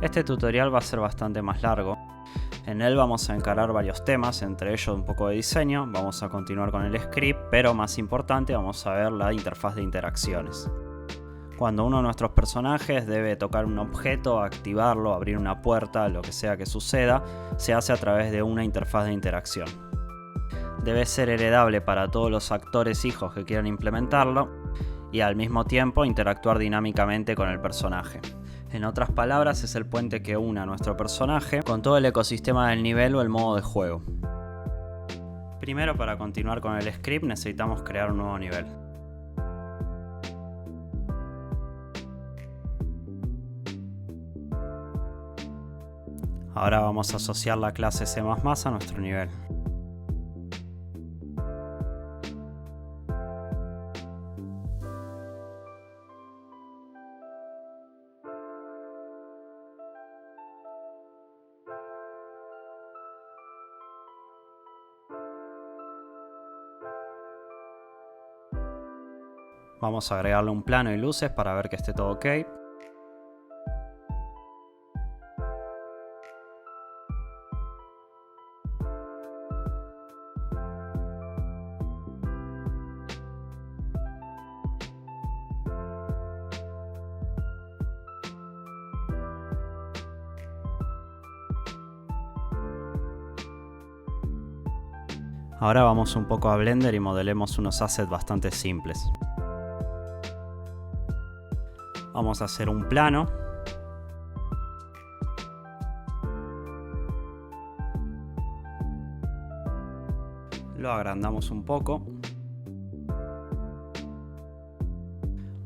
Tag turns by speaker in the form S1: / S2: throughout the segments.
S1: Este tutorial va a ser bastante más largo. En él vamos a encarar varios temas, entre ellos un poco de diseño, vamos a continuar con el script, pero más importante vamos a ver la interfaz de interacciones. Cuando uno de nuestros personajes debe tocar un objeto, activarlo, abrir una puerta, lo que sea que suceda, se hace a través de una interfaz de interacción. Debe ser heredable para todos los actores hijos que quieran implementarlo y al mismo tiempo interactuar dinámicamente con el personaje. En otras palabras, es el puente que une a nuestro personaje con todo el ecosistema del nivel o el modo de juego. Primero, para continuar con el script, necesitamos crear un nuevo nivel. Ahora vamos a asociar la clase C++ a nuestro nivel. Vamos a agregarle un plano y luces para ver que esté todo ok. Ahora vamos un poco a Blender y modelemos unos assets bastante simples. Vamos a hacer un plano. Lo agrandamos un poco.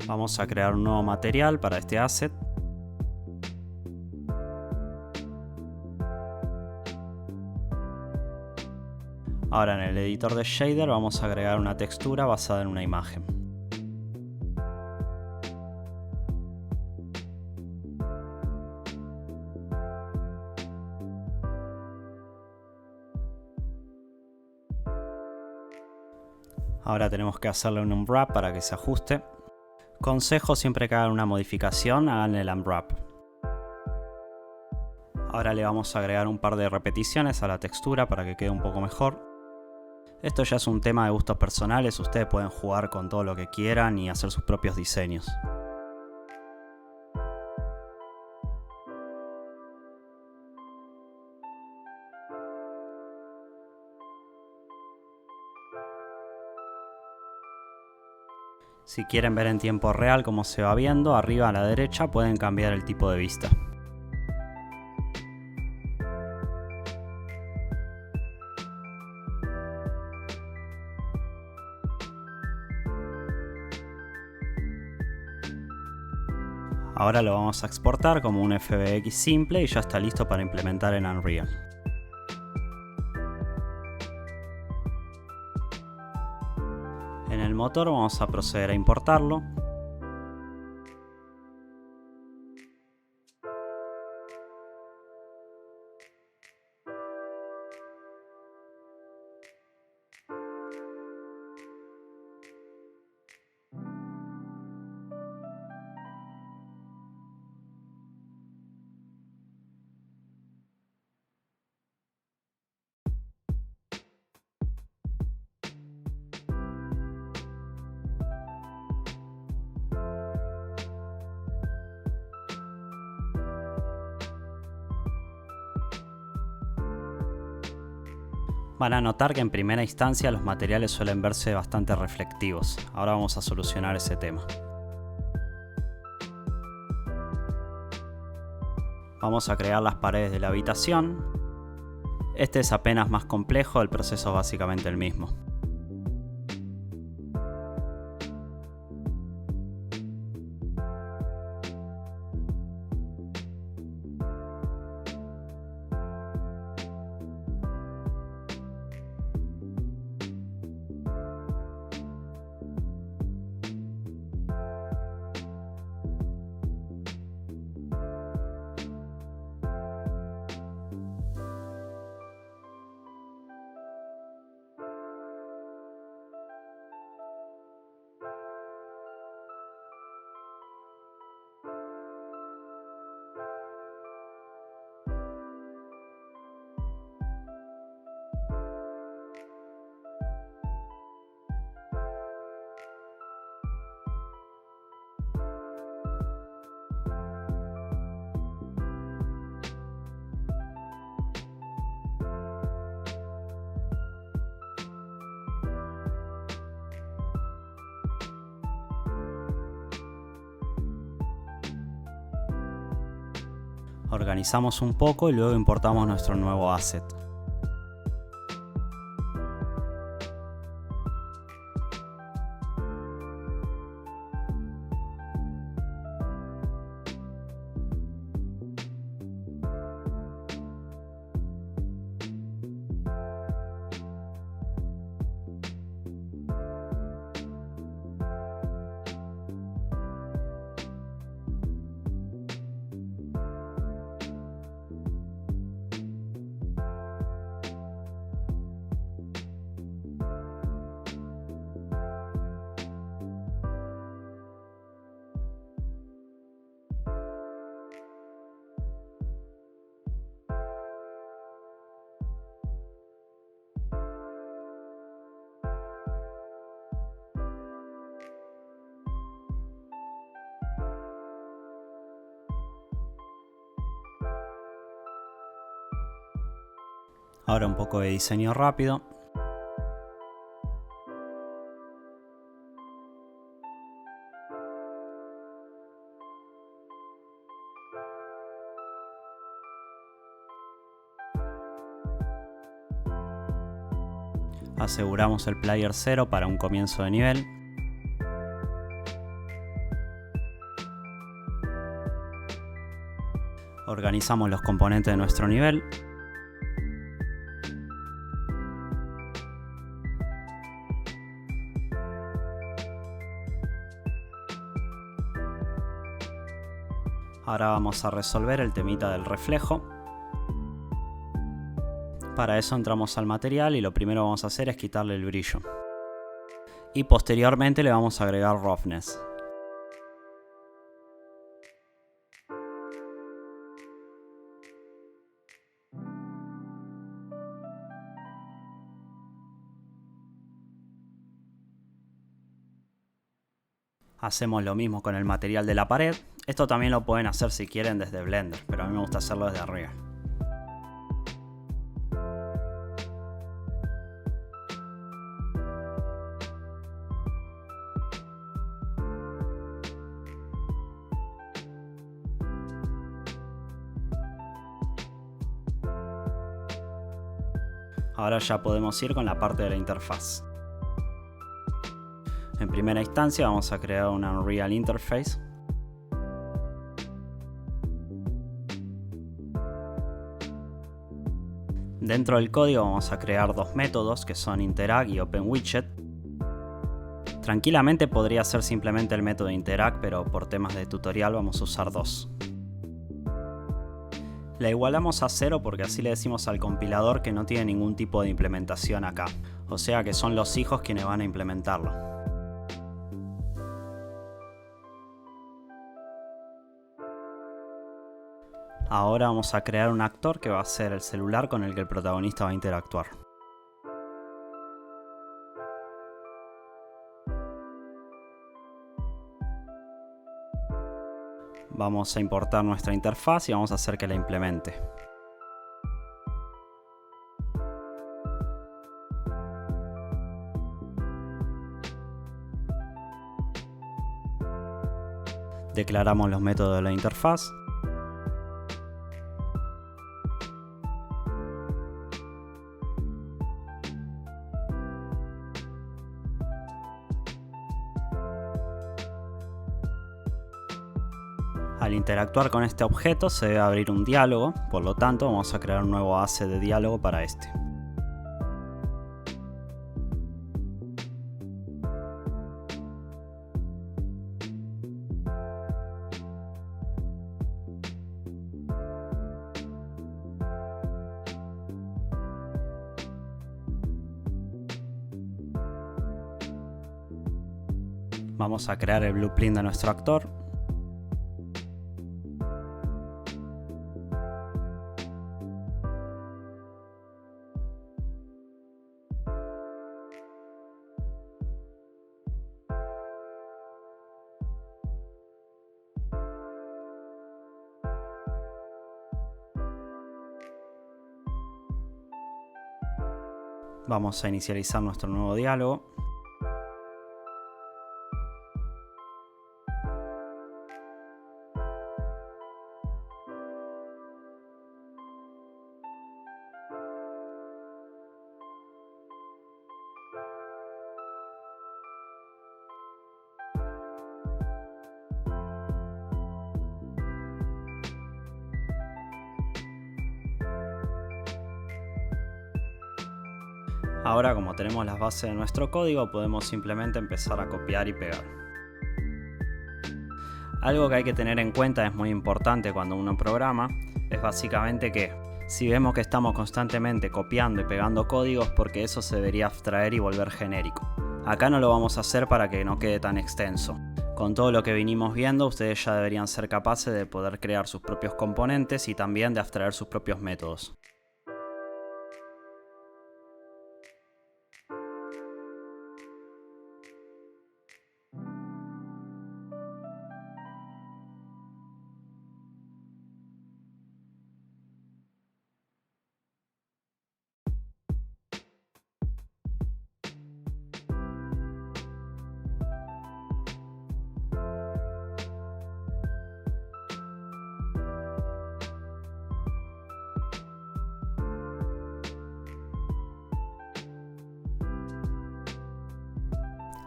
S1: Vamos a crear un nuevo material para este asset. Ahora en el editor de shader vamos a agregar una textura basada en una imagen. Ahora tenemos que hacerle un unwrap para que se ajuste. Consejo: siempre que hagan una modificación, hagan el unwrap. Ahora le vamos a agregar un par de repeticiones a la textura para que quede un poco mejor. Esto ya es un tema de gustos personales, ustedes pueden jugar con todo lo que quieran y hacer sus propios diseños. Si quieren ver en tiempo real cómo se va viendo, arriba a la derecha pueden cambiar el tipo de vista. Ahora lo vamos a exportar como un FBX simple y ya está listo para implementar en Unreal. En el motor vamos a proceder a importarlo. Van a notar que en primera instancia los materiales suelen verse bastante reflectivos. Ahora vamos a solucionar ese tema. Vamos a crear las paredes de la habitación. Este es apenas más complejo, el proceso es básicamente el mismo. Organizamos un poco y luego importamos nuestro nuevo asset. Ahora un poco de diseño rápido. Aseguramos el player 0 para un comienzo de nivel. Organizamos los componentes de nuestro nivel. Ahora vamos a resolver el temita del reflejo. Para eso entramos al material y lo primero que vamos a hacer es quitarle el brillo. Y posteriormente le vamos a agregar roughness. Hacemos lo mismo con el material de la pared. Esto también lo pueden hacer si quieren desde Blender, pero a mí me gusta hacerlo desde arriba. Ahora ya podemos ir con la parte de la interfaz. En primera instancia vamos a crear una Unreal Interface. Dentro del código vamos a crear dos métodos que son Interact y OpenWidget. Tranquilamente podría ser simplemente el método Interact, pero por temas de tutorial vamos a usar dos. La igualamos a 0 porque así le decimos al compilador que no tiene ningún tipo de implementación acá. O sea que son los hijos quienes van a implementarlo. Ahora vamos a crear un actor que va a ser el celular con el que el protagonista va a interactuar. Vamos a importar nuestra interfaz y vamos a hacer que la implemente. Declaramos los métodos de la interfaz. Al interactuar con este objeto se debe abrir un diálogo, por lo tanto vamos a crear un nuevo asset de diálogo para este. Vamos a crear el blueprint de nuestro actor. Vamos a inicializar nuestro nuevo diálogo. Ahora, como tenemos las bases de nuestro código, podemos simplemente empezar a copiar y pegar. Algo que hay que tener en cuenta, es muy importante cuando uno programa, es básicamente que si vemos que estamos constantemente copiando y pegando códigos, porque eso se debería abstraer y volver genérico. Acá no lo vamos a hacer para que no quede tan extenso. Con todo lo que vinimos viendo, ustedes ya deberían ser capaces de poder crear sus propios componentes y también de abstraer sus propios métodos.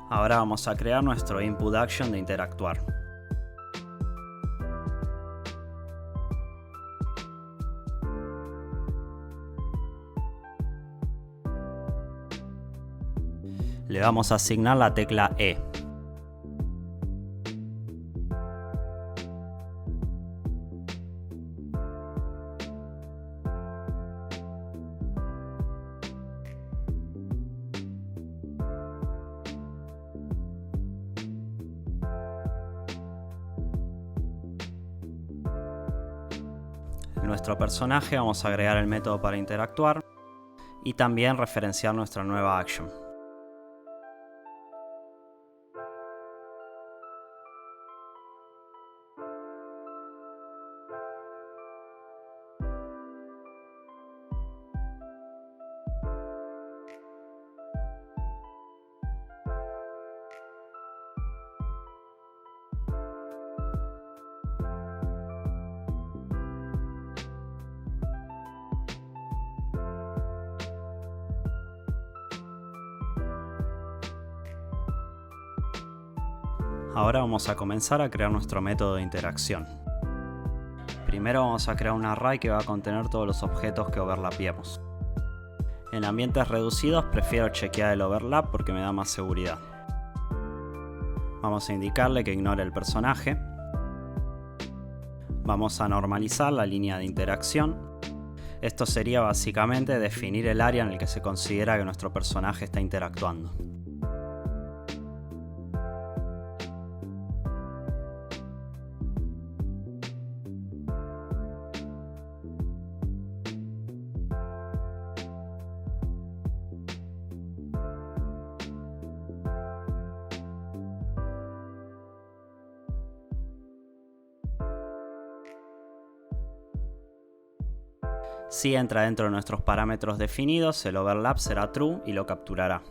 S1: Ahora vamos a crear nuestro input action de interactuar. Le vamos a asignar la tecla E. En nuestro personaje vamos a agregar el método para interactuar y también referenciar nuestra nueva action. Ahora vamos a comenzar a crear nuestro método de interacción. Primero vamos a crear un array que va a contener todos los objetos que overlapiemos. En ambientes reducidos prefiero chequear el overlap porque me da más seguridad. Vamos a indicarle que ignore el personaje. Vamos a normalizar la línea de interacción. Esto sería básicamente definir el área en el que se considera que nuestro personaje está interactuando. Si entra dentro de nuestros parámetros definidos, el overlap será true y lo capturará.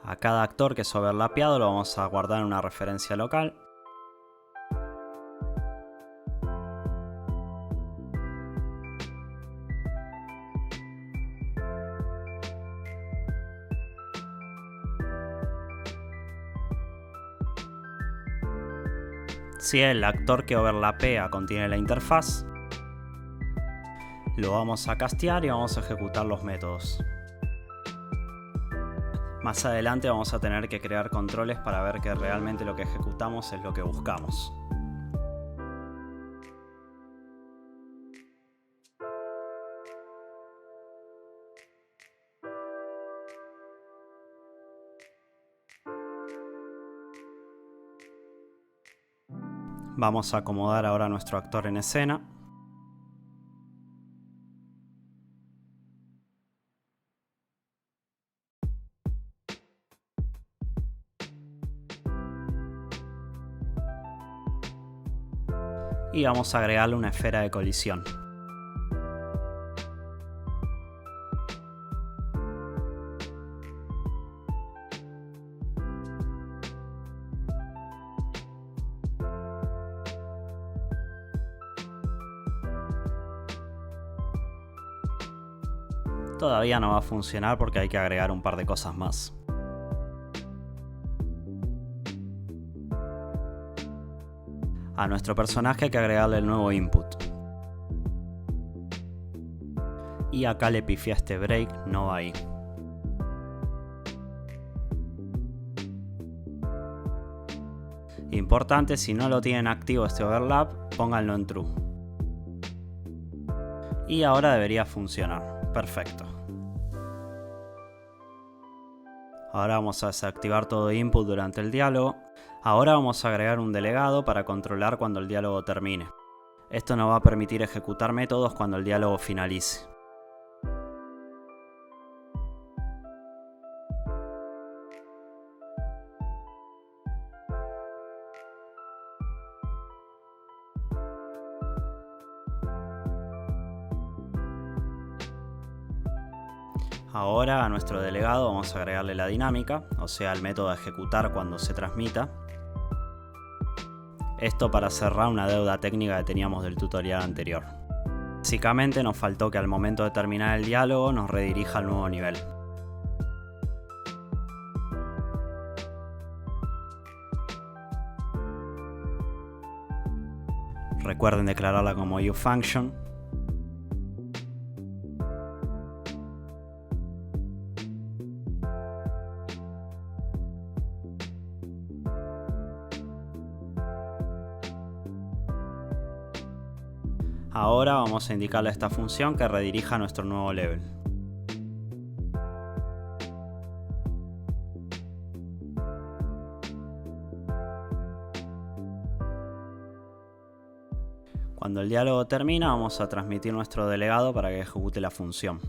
S1: A cada actor que es overlapeado lo vamos a guardar en una referencia local. Si el actor que overlapea contiene la interfaz, lo vamos a castear y vamos a ejecutar los métodos. Más adelante vamos a tener que crear controles para ver que realmente lo que ejecutamos es lo que buscamos. Vamos a acomodar ahora a nuestro actor en escena. Y vamos a agregarle una esfera de colisión. Todavía no va a funcionar porque hay que agregar un par de cosas más. A nuestro personaje hay que agregarle el nuevo input. Y acá le pifié a este break, no va ahí. Importante, si no lo tienen activo este overlap, pónganlo en true. Y ahora debería funcionar. Perfecto. Ahora vamos a desactivar todo input durante el diálogo. Ahora vamos a agregar un delegado para controlar cuando el diálogo termine. Esto nos va a permitir ejecutar métodos cuando el diálogo finalice. Ahora a nuestro delegado vamos a agregarle la dinámica, o sea el método a ejecutar cuando se transmita. Esto para cerrar una deuda técnica que teníamos del tutorial anterior. Básicamente nos faltó que al momento de terminar el diálogo nos redirija al nuevo nivel. Recuerden declararla como uFunction. Ahora vamos a indicarle a esta función que redirija a nuestro nuevo level. Cuando el diálogo termina, vamos a transmitir nuestro delegado para que ejecute la función.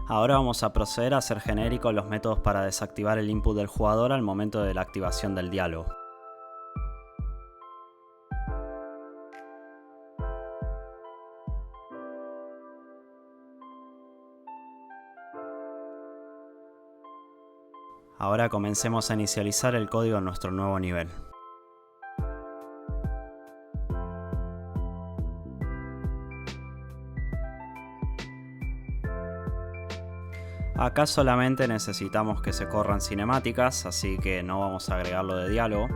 S1: Ahora vamos a proceder a hacer genéricos los métodos para desactivar el input del jugador al momento de la activación del diálogo. Ahora comencemos a inicializar el código en nuestro nuevo nivel. Acá solamente necesitamos que se corran cinemáticas, así que no vamos a agregarlo de diálogo.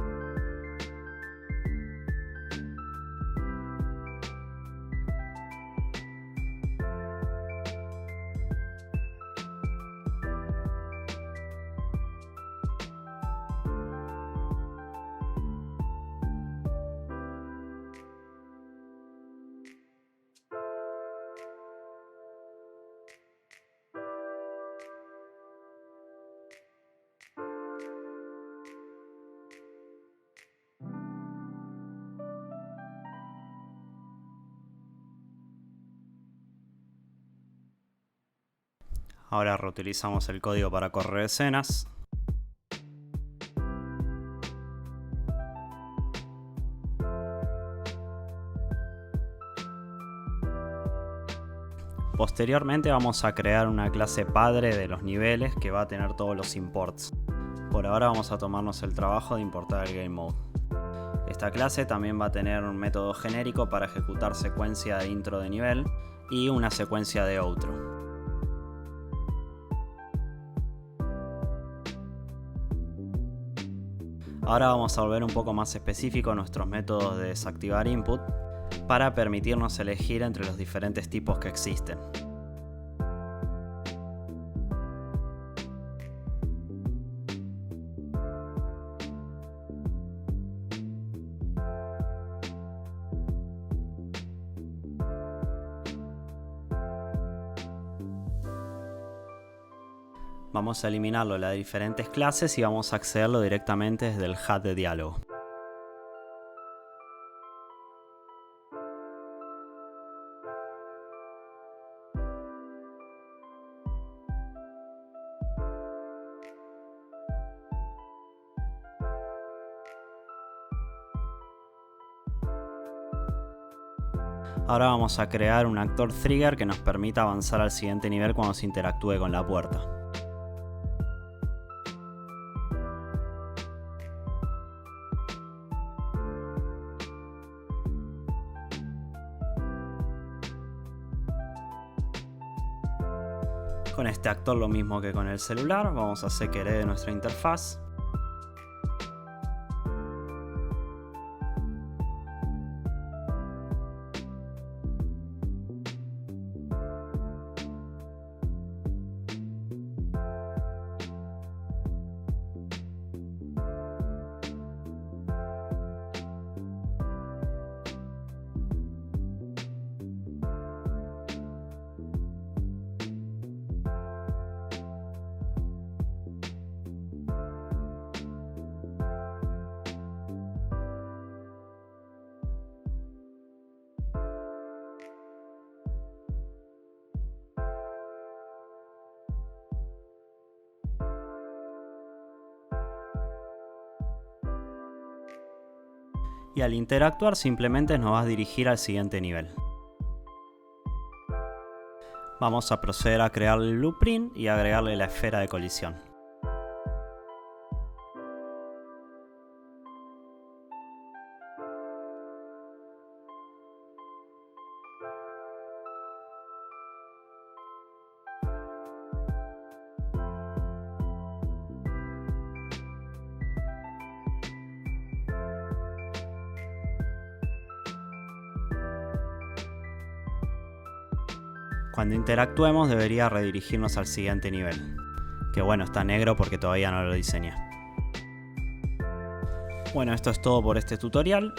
S1: Ahora reutilizamos el código para correr escenas. Posteriormente vamos a crear una clase padre de los niveles que va a tener todos los imports. Por ahora vamos a tomarnos el trabajo de importar el Game Mode. Esta clase también va a tener un método genérico para ejecutar secuencia de intro de nivel y una secuencia de outro. Ahora vamos a volver un poco más específico a nuestros métodos de desactivar input para permitirnos elegir entre los diferentes tipos que existen. Vamos a eliminarlo de las diferentes clases y vamos a accederlo directamente desde el HUD de diálogo. Ahora vamos a crear un actor trigger que nos permita avanzar al siguiente nivel cuando se interactúe con la puerta. Con este actor lo mismo que con el celular, vamos a hacer que herede nuestra interfaz. Y al interactuar simplemente nos va a dirigir al siguiente nivel. Vamos a proceder a crear el blueprint y agregarle la esfera de colisión. Cuando interactuemos debería redirigirnos al siguiente nivel, que bueno, está negro porque todavía no lo diseñé. Bueno, esto es todo por este tutorial.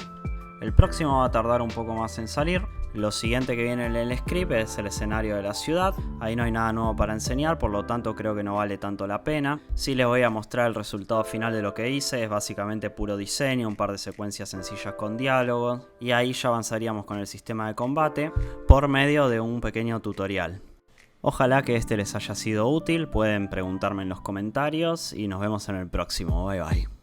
S1: El próximo va a tardar un poco más en salir. Lo siguiente que viene en el script es el escenario de la ciudad. Ahí no hay nada nuevo para enseñar, por lo tanto creo que no vale tanto la pena. Sí les voy a mostrar el resultado final de lo que hice. Es básicamente puro diseño, un par de secuencias sencillas con diálogos. Y ahí ya avanzaríamos con el sistema de combate por medio de un pequeño tutorial. Ojalá que este les haya sido útil. Pueden preguntarme en los comentarios y nos vemos en el próximo. Bye bye.